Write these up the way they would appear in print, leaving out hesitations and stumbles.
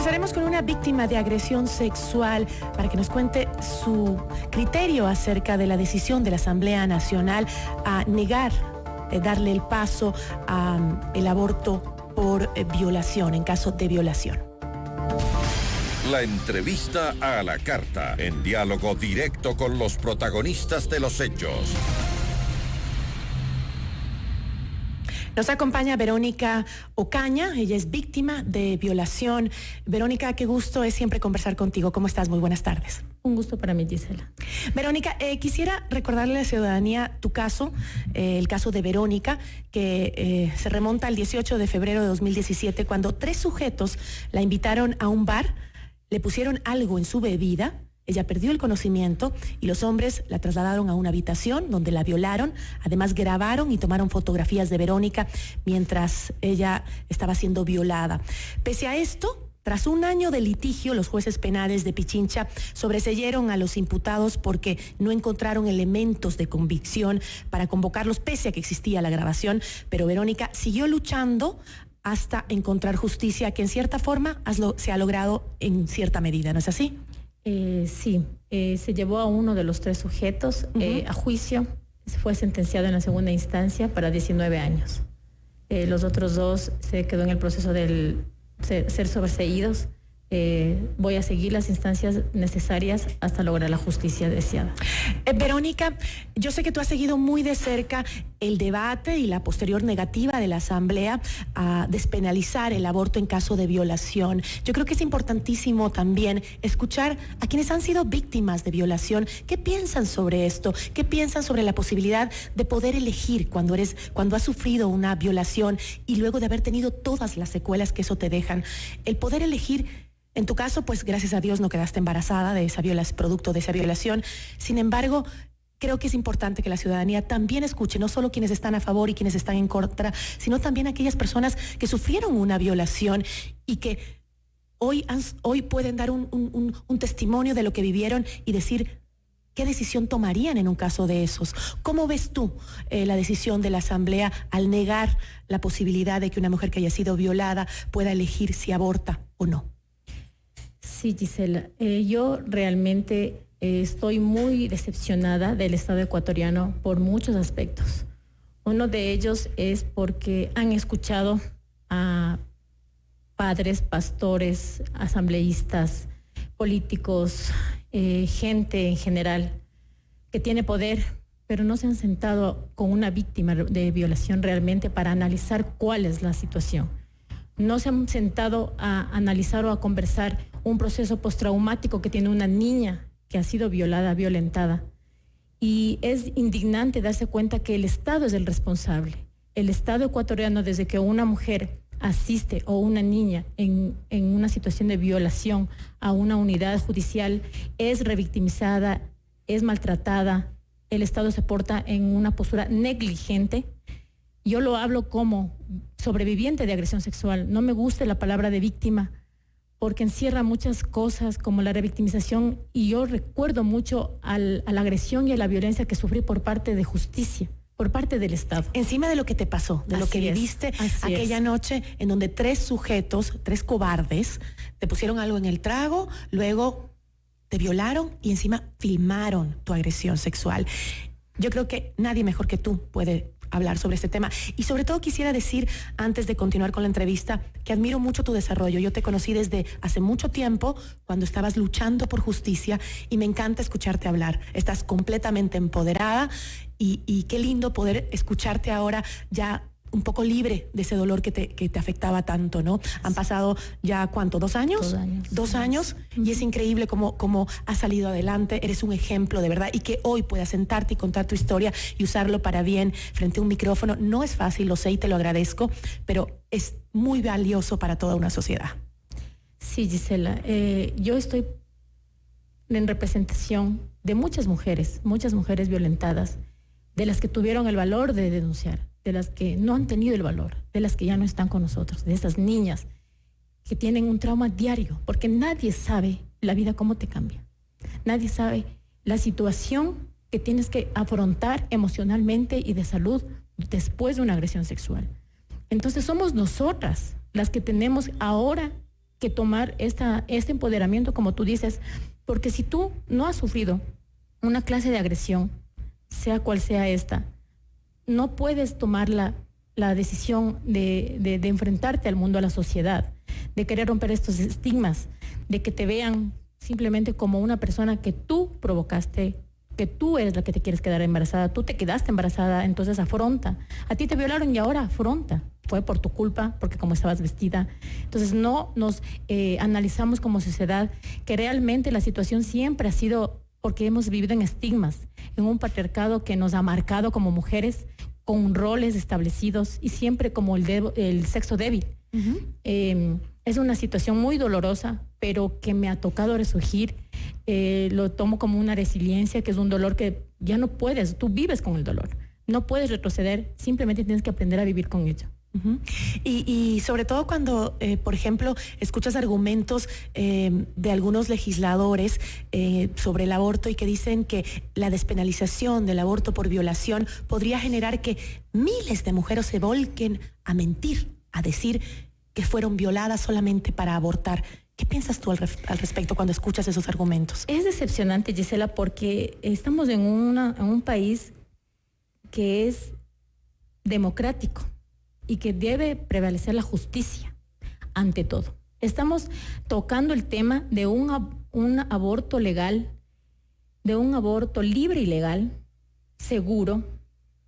Conversaremos con una víctima de agresión sexual para que nos cuente su criterio acerca de la decisión de la Asamblea Nacional a negar, darle el paso al aborto por violación, en caso de violación. La entrevista a la carta, en diálogo directo con los protagonistas de los hechos. Nos acompaña Verónica Ocaña, ella es víctima de violación. Verónica, qué gusto es siempre conversar contigo. ¿Cómo estás? Muy buenas tardes. Un gusto para mí, Gisela. Verónica, quisiera recordarle a la ciudadanía tu caso, el caso de Verónica, que se remonta al 18 de febrero de 2017, cuando 3 sujetos la invitaron a un bar, le pusieron algo en su bebida. Ella perdió el conocimiento y los hombres la trasladaron a una habitación donde la violaron. Además, grabaron y tomaron fotografías de Verónica mientras ella estaba siendo violada. Pese a esto, tras un año de litigio, los jueces penales de Pichincha sobreseyeron a los imputados porque no encontraron elementos de convicción para convocarlos, pese a que existía la grabación. Pero Verónica siguió luchando hasta encontrar justicia, que en cierta forma se ha logrado en cierta medida, ¿no es así? Sí, se llevó a uno de los 3 sujetos a juicio. Fue sentenciado en la segunda instancia para 19 años. Los otros 2 se quedó en el proceso de ser sobreseídos. Voy a seguir las instancias necesarias hasta lograr la justicia deseada. Verónica, yo sé que tú has seguido muy de cerca el debate y la posterior negativa de la Asamblea a despenalizar el aborto en caso de violación. Yo creo que es importantísimo también escuchar a quienes han sido víctimas de violación. ¿Qué piensan sobre esto? ¿Qué piensan sobre la posibilidad de poder elegir cuando has sufrido una violación y luego de haber tenido todas las secuelas que eso te dejan? El poder elegir. En tu caso, pues gracias a Dios no quedaste embarazada de esa producto de esa violación. Sin embargo, creo que es importante que la ciudadanía también escuche, no solo quienes están a favor y quienes están en contra, sino también aquellas personas que sufrieron una violación y que hoy pueden dar un testimonio de lo que vivieron y decir qué decisión tomarían en un caso de esos. ¿Cómo ves tú la decisión de la Asamblea al negar la posibilidad de que una mujer que haya sido violada pueda elegir si aborta o no? Sí, Gisela, yo realmente estoy muy decepcionada del Estado ecuatoriano por muchos aspectos. Uno de ellos es porque han escuchado a padres, pastores, asambleístas, políticos, gente en general que tiene poder, pero no se han sentado con una víctima de violación realmente para analizar cuál es la situación. No se han sentado a analizar o a conversar un proceso postraumático que tiene una niña que ha sido violada, violentada. Y es indignante darse cuenta que el Estado es el responsable. El Estado ecuatoriano, desde que una mujer asiste o una niña en una situación de violación a una unidad judicial, es revictimizada, es maltratada, el Estado se porta en una postura negligente. Yo lo hablo como sobreviviente de agresión sexual. No me gusta la palabra de víctima porque encierra muchas cosas como la revictimización, y yo recuerdo mucho a la agresión y a la violencia que sufrí por parte de justicia, por parte del Estado. Encima de lo que te pasó, de lo que viviste aquella noche en donde 3 sujetos, 3 cobardes, te pusieron algo en el trago, luego te violaron y encima filmaron tu agresión sexual. Yo creo que nadie mejor que tú puede hablar sobre este tema. Y sobre todo quisiera decir, antes de continuar con la entrevista, que admiro mucho tu desarrollo. Yo te conocí desde hace mucho tiempo, cuando estabas luchando por justicia, y me encanta escucharte hablar. Estás completamente empoderada y qué lindo poder escucharte ahora ya un poco libre de ese dolor que te afectaba tanto, ¿no? Han pasado ya, ¿cuánto? ¿2 años? 2 años. 2 años, y es increíble cómo has salido adelante. Eres un ejemplo, de verdad, y que hoy puedas sentarte y contar tu historia y usarlo para bien frente a un micrófono. No es fácil, lo sé y te lo agradezco, pero es muy valioso para toda una sociedad. Sí, Gisela, yo estoy en representación de muchas mujeres violentadas, de las que tuvieron el valor de denunciar, de las que no han tenido el valor, de las que ya no están con nosotros, de esas niñas que tienen un trauma diario, porque nadie sabe la vida cómo te cambia. Nadie sabe la situación que tienes que afrontar emocionalmente y de salud después de una agresión sexual. Entonces somos nosotras las que tenemos ahora que tomar este empoderamiento, como tú dices, porque si tú no has sufrido una clase de agresión, sea cual sea esta, no puedes tomar la decisión de enfrentarte al mundo, a la sociedad, de querer romper estos estigmas, de que te vean simplemente como una persona que tú provocaste, que tú eres la que te quieres quedar embarazada, tú te quedaste embarazada, entonces afronta. A ti te violaron y ahora afronta. Fue por tu culpa, porque como estabas vestida. Entonces no nos analizamos como sociedad que realmente la situación siempre ha sido porque hemos vivido en estigmas, en un patriarcado que nos ha marcado como mujeres con roles establecidos y siempre como el sexo débil. Es una situación muy dolorosa, pero que me ha tocado resurgir. Lo tomo como una resiliencia, que es un dolor que ya no puedes, tú vives con el dolor. No puedes retroceder, simplemente tienes que aprender a vivir con ello. Y sobre todo cuando, por ejemplo, escuchas argumentos de algunos legisladores sobre el aborto y que dicen que la despenalización del aborto por violación podría generar que miles de mujeres se volquen a mentir, a decir que fueron violadas solamente para abortar. ¿Qué piensas tú al respecto cuando escuchas esos argumentos? Es decepcionante, Gisela, porque estamos en un país que es democrático y que debe prevalecer la justicia ante todo. Estamos tocando el tema de un aborto legal, de un aborto libre y legal, seguro,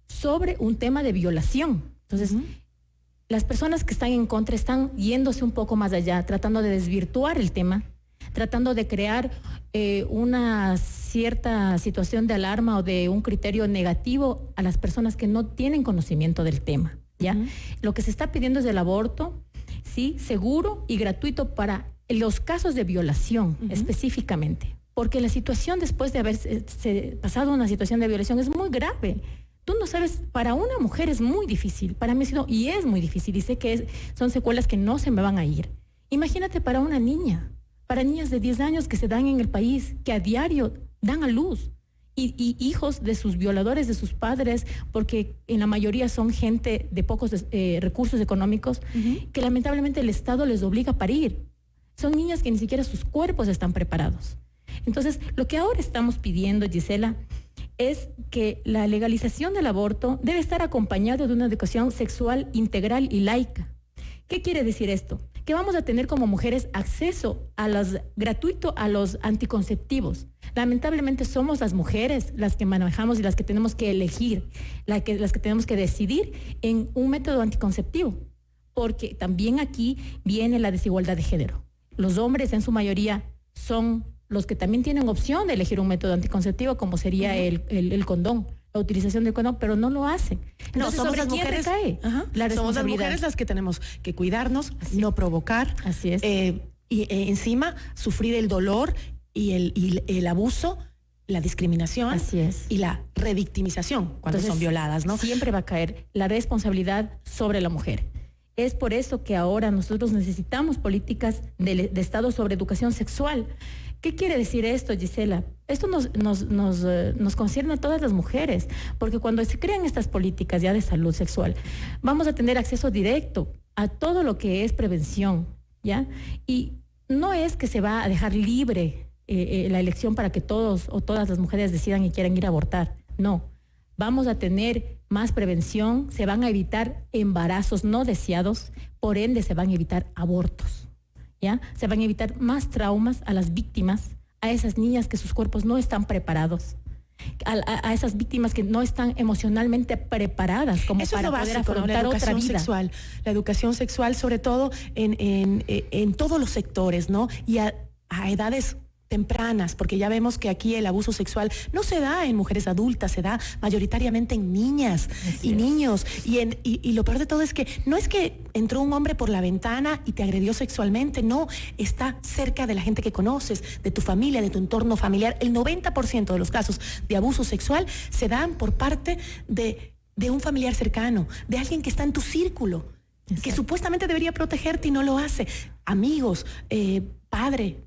sobre un tema de violación. Entonces, las personas que están en contra están yéndose un poco más allá, tratando de desvirtuar el tema, tratando de crear una cierta situación de alarma o de un criterio negativo a las personas que no tienen conocimiento del tema, ¿ya? Lo que se está pidiendo es el aborto, sí, seguro y gratuito para los casos de violación específicamente, porque la situación después de haber pasado una situación de violación es muy grave. Tú no sabes, para una mujer es muy difícil, para mí ha sido, y es muy difícil, y sé que son secuelas que no se me van a ir. Imagínate para una niña, para niñas de 10 años que se dan en el país, que a diario dan a luz, y hijos de sus violadores, de sus padres, porque en la mayoría son gente de pocos recursos económicos, que lamentablemente el Estado les obliga a parir. Son niñas que ni siquiera sus cuerpos están preparados. Entonces, lo que ahora estamos pidiendo, Gisela, es que la legalización del aborto debe estar acompañado de una educación sexual integral y laica. ¿Qué quiere decir esto? Que vamos a tener como mujeres acceso gratuito a los anticonceptivos. Lamentablemente somos las mujeres las que manejamos y las que tenemos que elegir, las que tenemos que decidir en un método anticonceptivo, porque también aquí viene la desigualdad de género. Los hombres en su mayoría son los que también tienen opción de elegir un método anticonceptivo, como sería el condón, la utilización del condón, pero no lo hacen. Entonces, somos las mujeres, somos las mujeres las que tenemos que cuidarnos, no provocar. Así es. Y encima sufrir el dolor y el abuso, la discriminación. Así es. Y la revictimización cuando son violadas, ¿no? Siempre va a caer la responsabilidad sobre la mujer. Es por eso que ahora nosotros necesitamos políticas de Estado sobre educación sexual. ¿Qué quiere decir esto, Gisela? Esto nos concierne a todas las mujeres, porque cuando se crean estas políticas ya de salud sexual, vamos a tener acceso directo a todo lo que es prevención, ¿ya? Y no es que se va a dejar libre la elección para que todos o todas las mujeres decidan y quieran ir a abortar. No. Vamos a tener más prevención, se van a evitar embarazos no deseados, por ende se van a evitar abortos. ¿Ya? Se van a evitar más traumas a las víctimas, a esas niñas que sus cuerpos no están preparados, a esas víctimas que no están emocionalmente preparadas como eso para poder afrontar otra vida. Sexual, la educación sexual, sobre todo en todos los sectores, ¿no? Y a edades tempranas, porque ya vemos que aquí el abuso sexual no se da en mujeres adultas, se da mayoritariamente en niñas y niños. Y lo peor de todo es que no es que entró un hombre por la ventana y te agredió sexualmente, no, está cerca de la gente que conoces, de tu familia, de tu entorno familiar. El 90% de los casos de abuso sexual se dan por parte de un familiar cercano, de alguien que está en tu círculo, que supuestamente debería protegerte y no lo hace. Amigos, padre,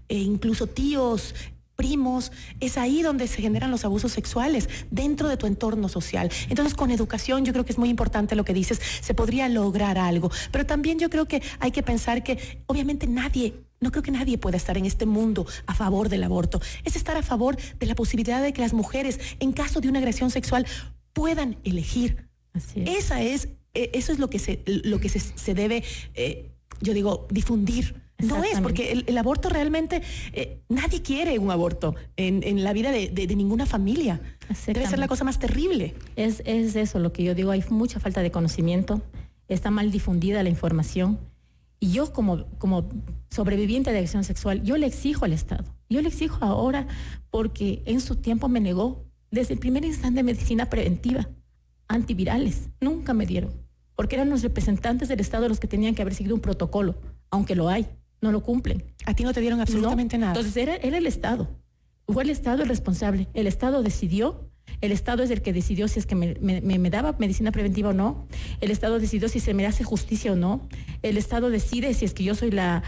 incluso tíos, primos, es ahí donde se generan los abusos sexuales, dentro de tu entorno social. Entonces, con educación, yo creo que es muy importante lo que dices, se podría lograr algo. Pero también yo creo que hay que pensar que, obviamente, no creo que nadie pueda estar en este mundo a favor del aborto. Es estar a favor de la posibilidad de que las mujeres, en caso de una agresión sexual, puedan elegir. Así es. Eso es lo que se debe, yo digo, difundir. No es, porque el aborto realmente, nadie quiere un aborto en la vida de ninguna familia. Debe ser la cosa más terrible. Es eso lo que yo digo, hay mucha falta de conocimiento, está mal difundida la información. Y yo como sobreviviente de agresión sexual, yo le exijo al Estado. Yo le exijo ahora porque en su tiempo me negó desde el primer instante de medicina preventiva, antivirales. Nunca me dieron, porque eran los representantes del Estado los que tenían que haber seguido un protocolo, aunque lo hay, no lo cumplen. A ti no te dieron absolutamente nada. Entonces era el Estado. Fue el Estado el responsable. El Estado decidió. El Estado es el que decidió si es que me daba medicina preventiva o no. El Estado decidió si se me hace justicia o no. El Estado decide si es que yo soy la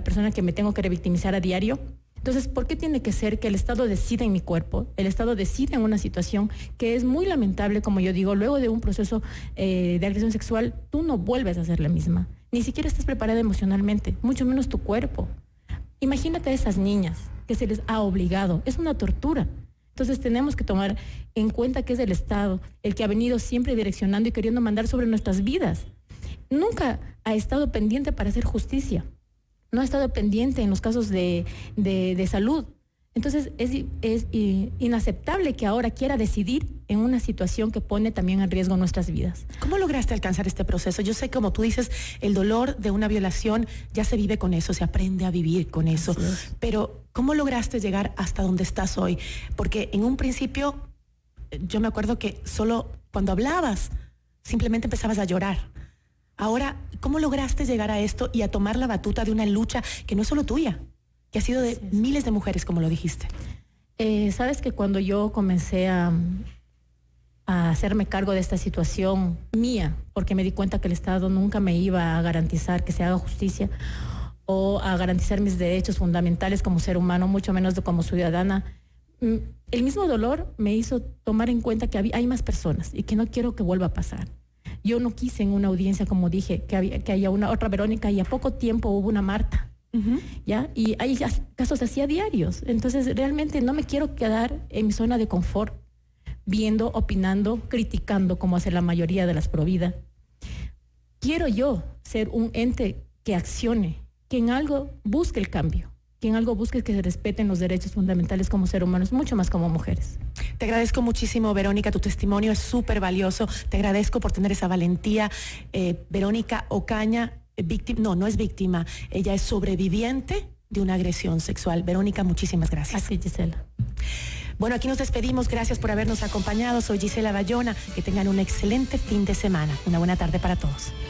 persona que me tengo que revictimizar a diario. Entonces, ¿por qué tiene que ser que el Estado decida en mi cuerpo? El Estado decide en una situación que es muy lamentable, como yo digo, luego de un proceso de agresión sexual, tú no vuelves a ser la misma. Ni siquiera estás preparada emocionalmente, mucho menos tu cuerpo. Imagínate a esas niñas que se les ha obligado. Es una tortura. Entonces tenemos que tomar en cuenta que es el Estado el que ha venido siempre direccionando y queriendo mandar sobre nuestras vidas. Nunca ha estado pendiente para hacer justicia. No ha estado pendiente en los casos de salud. Entonces es inaceptable que ahora quiera decidir en una situación que pone también en riesgo nuestras vidas. ¿Cómo lograste alcanzar este proceso? Yo sé, como tú dices, el dolor de una violación ya se vive con eso, se aprende a vivir con eso. Pero ¿cómo lograste llegar hasta donde estás hoy? Porque en un principio, yo me acuerdo que solo cuando hablabas, simplemente empezabas a llorar. Ahora, ¿cómo lograste llegar a esto y a tomar la batuta de una lucha que no es solo tuya, que ha sido de miles de mujeres, como lo dijiste? Sabes que cuando yo comencé a hacerme cargo de esta situación mía, porque me di cuenta que el Estado nunca me iba a garantizar que se haga justicia o a garantizar mis derechos fundamentales como ser humano, mucho menos como ciudadana, el mismo dolor me hizo tomar en cuenta que hay más personas y que no quiero que vuelva a pasar. Yo no quise en una audiencia, como dije, que haya una otra Verónica, y a poco tiempo hubo una Marta. ¿Ya? Y hay casos así a diarios. Entonces realmente no me quiero quedar en mi zona de confort, viendo, opinando, criticando, como hace la mayoría de las provida. Quiero yo ser un ente que accione, que en algo busque el cambio, que en algo busque que se respeten los derechos fundamentales como seres humanos, mucho más como mujeres. Te agradezco muchísimo, Verónica, tu testimonio es súper valioso. Te agradezco por tener esa valentía. Verónica Ocaña, no es víctima, ella es sobreviviente de una agresión sexual. Verónica, muchísimas gracias. Así, Gisela. Bueno, aquí nos despedimos. Gracias por habernos acompañado. Soy Gisela Bayona. Que tengan un excelente fin de semana. Una buena tarde para todos.